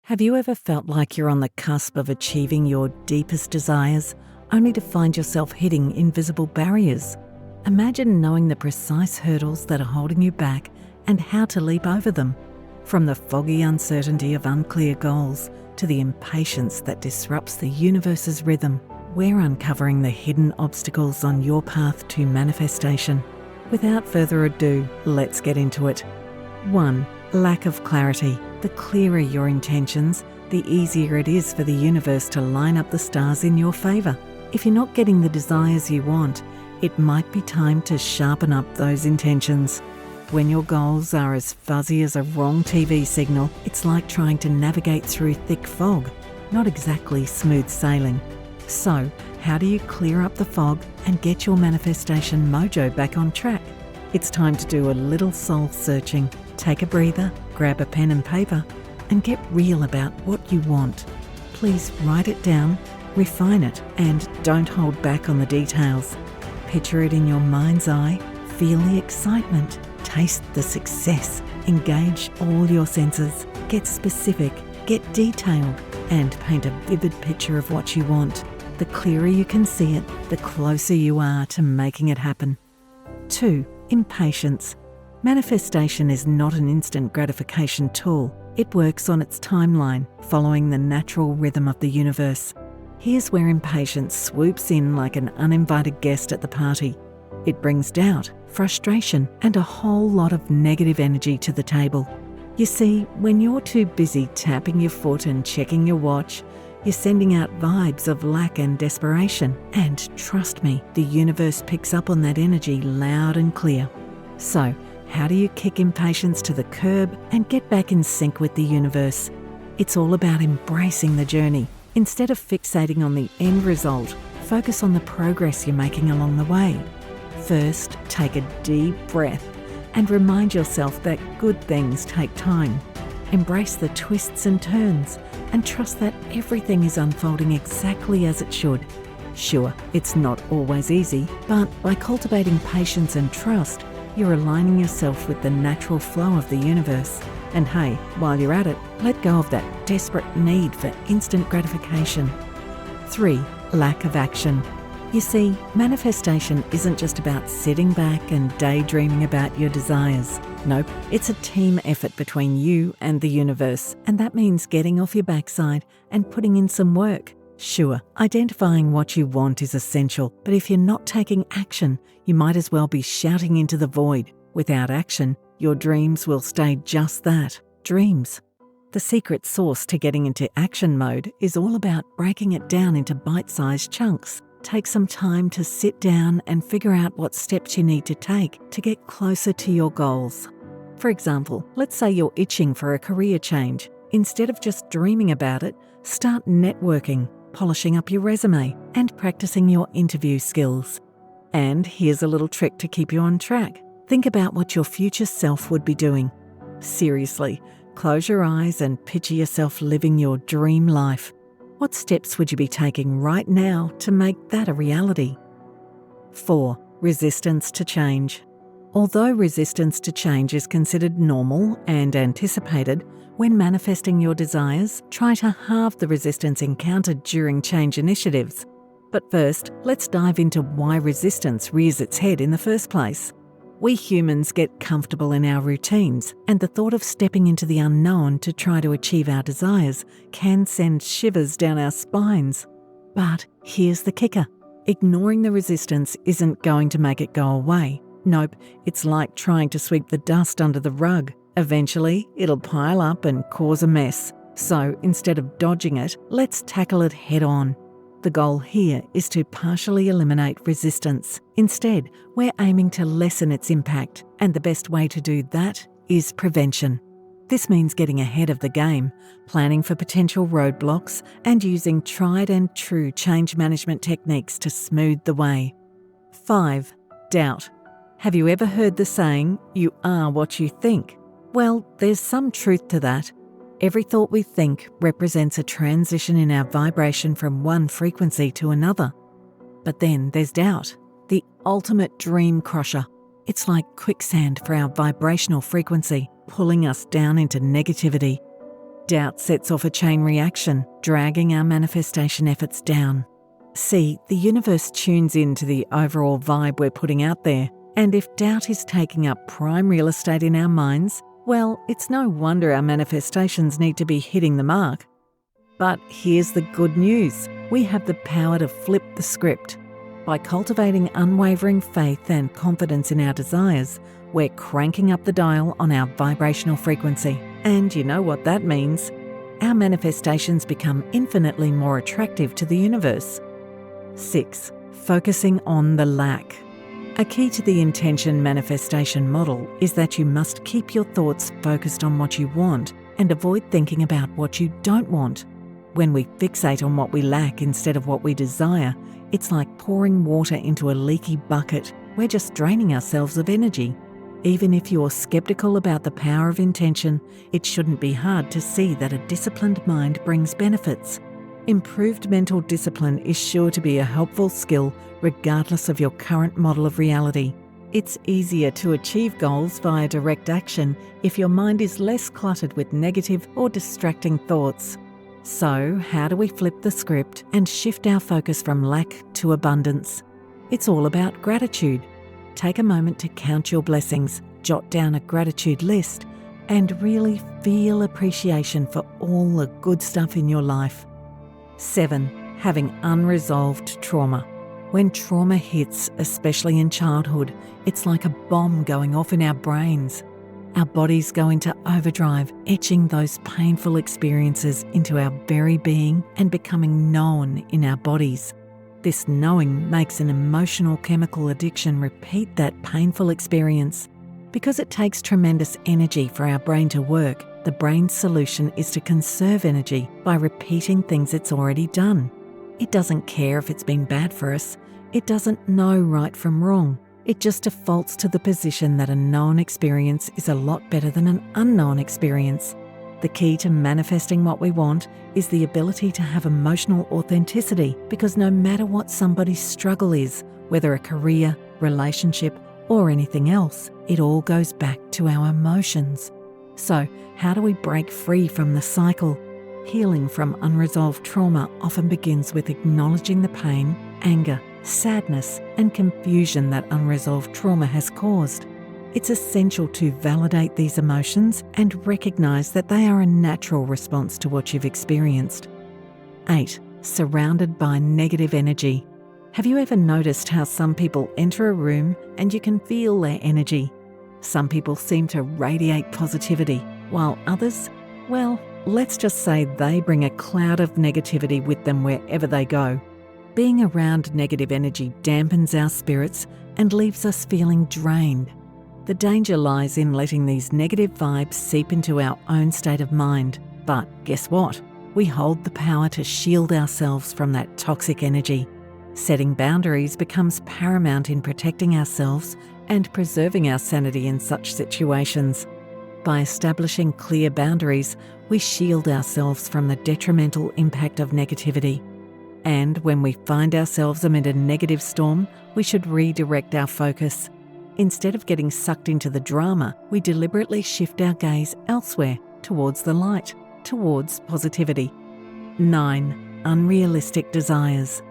Have you ever felt like you're on the cusp of achieving your deepest desires, only to find yourself hitting invisible barriers? Imagine knowing the precise hurdles that are holding you back and how to leap over them. From the foggy uncertainty of unclear goals to the impatience that disrupts the universe's rhythm, we're uncovering the hidden obstacles on your path to manifestation. Without further ado, let's get into it. 1. Lack of clarity. The clearer your intentions, the easier it is for the universe to line up the stars in your favour. If you're not getting the desires you want, it might be time to sharpen up those intentions. When your goals are as fuzzy as a wrong TV signal, it's like trying to navigate through thick fog, not exactly smooth sailing. So, how do you clear up the fog and get your manifestation mojo back on track? It's time to do a little soul searching. Take a breather, grab a pen and paper, and get real about what you want. Please write it down, refine it, and don't hold back on the details. Picture it in your mind's eye, feel the excitement, taste the success, engage all your senses, get specific, get detailed, and paint a vivid picture of what you want. The clearer you can see it, the closer you are to making it happen. 2. Impatience. Manifestation is not an instant gratification tool. It works on its timeline, following the natural rhythm of the universe. Here's where impatience swoops in like an uninvited guest at the party. It brings doubt, frustration, and a whole lot of negative energy to the table. You see, when you're too busy tapping your foot and checking your watch, you're sending out vibes of lack and desperation. And trust me, the universe picks up on that energy loud and clear. So, how do you kick impatience to the curb and get back in sync with the universe? It's all about embracing the journey. Instead of fixating on the end result, focus on the progress you're making along the way. First, take a deep breath and remind yourself that good things take time. Embrace the twists and turns and trust that everything is unfolding exactly as it should. Sure, it's not always easy, but by cultivating patience and trust, you're aligning yourself with the natural flow of the universe. And hey, while you're at it, let go of that desperate need for instant gratification. 3. Lack of action. You see, manifestation isn't just about sitting back and daydreaming about your desires. Nope, it's a team effort between you and the universe, and that means getting off your backside and putting in some work. Sure, identifying what you want is essential, but if you're not taking action, you might as well be shouting into the void. Without action, your dreams will stay just that, dreams. The secret sauce to getting into action mode is all about breaking it down into bite-sized chunks. Take some time to sit down and figure out what steps you need to take to get closer to your goals. For example, let's say you're itching for a career change. Instead of just dreaming about it, start networking, polishing up your resume, and practicing your interview skills. And here's a little trick to keep you on track. Think about what your future self would be doing. Seriously, close your eyes and picture yourself living your dream life. What steps would you be taking right now to make that a reality? 4. Resistance to change. Although resistance to change is considered normal and anticipated, when manifesting your desires, try to halve the resistance encountered during change initiatives. But first, let's dive into why resistance rears its head in the first place. We humans get comfortable in our routines, and the thought of stepping into the unknown to try to achieve our desires can send shivers down our spines. But here's the kicker. Ignoring the resistance isn't going to make it go away. Nope, it's like trying to sweep the dust under the rug. Eventually, it'll pile up and cause a mess. So instead of dodging it, let's tackle it head on. The goal here is to partially eliminate resistance. Instead, we're aiming to lessen its impact, and the best way to do that is prevention. This means getting ahead of the game, planning for potential roadblocks, and using tried and true change management techniques to smooth the way. 5. Doubt. Have you ever heard the saying, "You are what you think"? Well, there's some truth to that. Every thought we think represents a transition in our vibration from one frequency to another. But then there's doubt, the ultimate dream crusher. It's like quicksand for our vibrational frequency, pulling us down into negativity. Doubt sets off a chain reaction, dragging our manifestation efforts down. See, the universe tunes into the overall vibe we're putting out there, and if doubt is taking up prime real estate in our minds, well, it's no wonder our manifestations need to be hitting the mark. But here's the good news. We have the power to flip the script. By cultivating unwavering faith and confidence in our desires, we're cranking up the dial on our vibrational frequency. And you know what that means. Our manifestations become infinitely more attractive to the universe. 6. Focusing on the lack. A key to the intention manifestation model is that you must keep your thoughts focused on what you want and avoid thinking about what you don't want. When we fixate on what we lack instead of what we desire, it's like pouring water into a leaky bucket. We're just draining ourselves of energy. Even if you're skeptical about the power of intention, it shouldn't be hard to see that a disciplined mind brings benefits. Improved mental discipline is sure to be a helpful skill regardless of your current model of reality. It's easier to achieve goals via direct action if your mind is less cluttered with negative or distracting thoughts. So, how do we flip the script and shift our focus from lack to abundance? It's all about gratitude. Take a moment to count your blessings, jot down a gratitude list, and really feel appreciation for all the good stuff in your life. 7. Having unresolved trauma. When trauma hits, especially in childhood, it's like a bomb going off in our brains. Our bodies go into overdrive, etching those painful experiences into our very being and becoming known in our bodies. This knowing makes an emotional chemical addiction repeat that painful experience. Because it takes tremendous energy for our brain to work, the brain's solution is to conserve energy by repeating things it's already done. It doesn't care if it's been bad for us. It doesn't know right from wrong. It just defaults to the position that a known experience is a lot better than an unknown experience. The key to manifesting what we want is the ability to have emotional authenticity, because no matter what somebody's struggle is, whether a career, relationship, or anything else, it all goes back to our emotions. So, how do we break free from the cycle? Healing from unresolved trauma often begins with acknowledging the pain, anger, sadness, and confusion that unresolved trauma has caused. It's essential to validate these emotions and recognize that they are a natural response to what you've experienced. 8. Surrounded by negative energy. Have you ever noticed how some people enter a room and you can feel their energy? Some people seem to radiate positivity, while others, well, let's just say they bring a cloud of negativity with them wherever they go. Being around negative energy dampens our spirits and leaves us feeling drained. The danger lies in letting these negative vibes seep into our own state of mind. But guess what? We hold the power to shield ourselves from that toxic energy. Setting boundaries becomes paramount in protecting ourselves and preserving our sanity in such situations. By establishing clear boundaries, we shield ourselves from the detrimental impact of negativity. And when we find ourselves amid a negative storm, we should redirect our focus. Instead of getting sucked into the drama, we deliberately shift our gaze elsewhere, towards the light, towards positivity. 9. Unrealistic desires.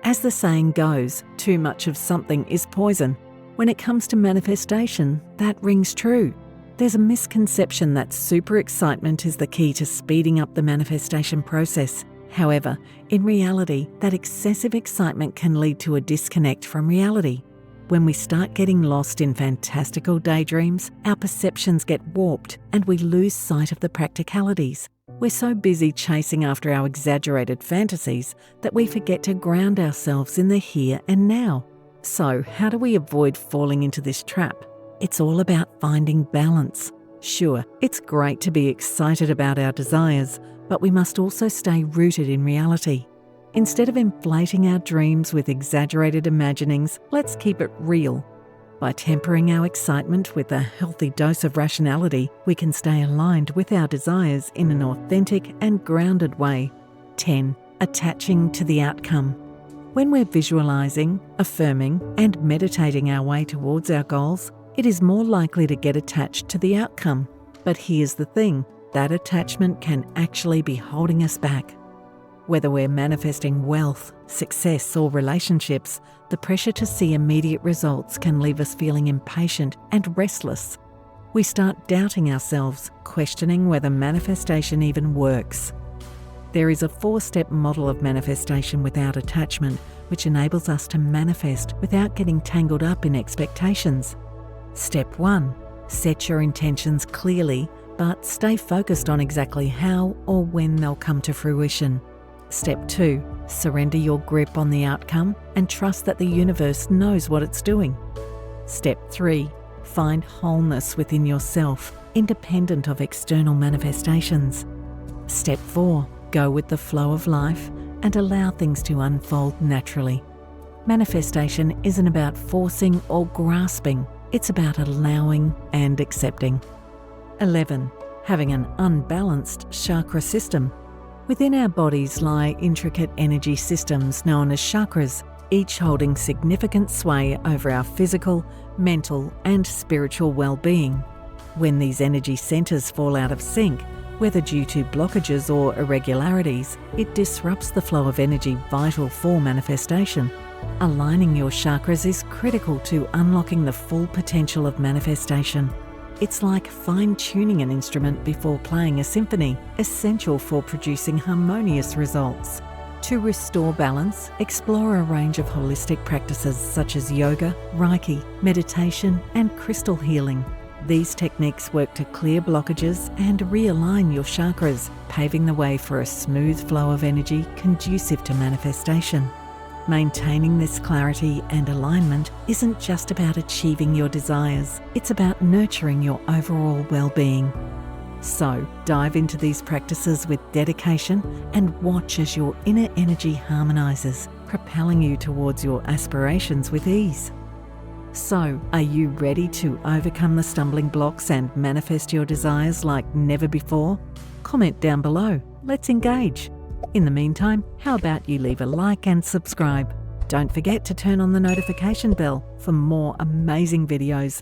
As the saying goes, too much of something is poison. When it comes to manifestation, that rings true. There's a misconception that super excitement is the key to speeding up the manifestation process. However, in reality, that excessive excitement can lead to a disconnect from reality. When we start getting lost in fantastical daydreams, our perceptions get warped and we lose sight of the practicalities. We're so busy chasing after our exaggerated fantasies that we forget to ground ourselves in the here and now. So, how do we avoid falling into this trap? It's all about finding balance. Sure, it's great to be excited about our desires, but we must also stay rooted in reality. Instead of inflating our dreams with exaggerated imaginings, let's keep it real. By tempering our excitement with a healthy dose of rationality, we can stay aligned with our desires in an authentic and grounded way. 10. Attaching to the outcome. When we're visualizing, affirming, and meditating our way towards our goals, it is more likely to get attached to the outcome. But here's the thing. that attachment can actually be holding us back. Whether we're manifesting wealth, success, or relationships, the pressure to see immediate results can leave us feeling impatient and restless. We start doubting ourselves, questioning whether manifestation even works. There is a 4-step model of manifestation without attachment, which enables us to manifest without getting tangled up in expectations. Step 1. Set your intentions clearly, but stay focused on exactly how or when they'll come to fruition. Step 2. Surrender your grip on the outcome and trust that the universe knows what it's doing. Step 3. Find wholeness within yourself, independent of external manifestations. Step 4. Go with the flow of life and allow things to unfold naturally. Manifestation isn't about forcing or grasping, it's about allowing and accepting. 11. Having an unbalanced chakra system. Within our bodies lie intricate energy systems known as chakras, each holding significant sway over our physical, mental, and spiritual well-being. When these energy centers fall out of sync, whether due to blockages or irregularities, it disrupts the flow of energy vital for manifestation. Aligning your chakras is critical to unlocking the full potential of manifestation. It's like fine-tuning an instrument before playing a symphony, essential for producing harmonious results. To restore balance, explore a range of holistic practices such as yoga, Reiki, meditation, and crystal healing. These techniques work to clear blockages and realign your chakras, paving the way for a smooth flow of energy conducive to manifestation. Maintaining this clarity and alignment isn't just about achieving your desires, it's about nurturing your overall well-being. So, dive into these practices with dedication and watch as your inner energy harmonizes, propelling you towards your aspirations with ease. So, are you ready to overcome the stumbling blocks and manifest your desires like never before? Comment down below. Let's engage. In the meantime, how about you leave a like and subscribe? Don't forget to turn on the notification bell for more amazing videos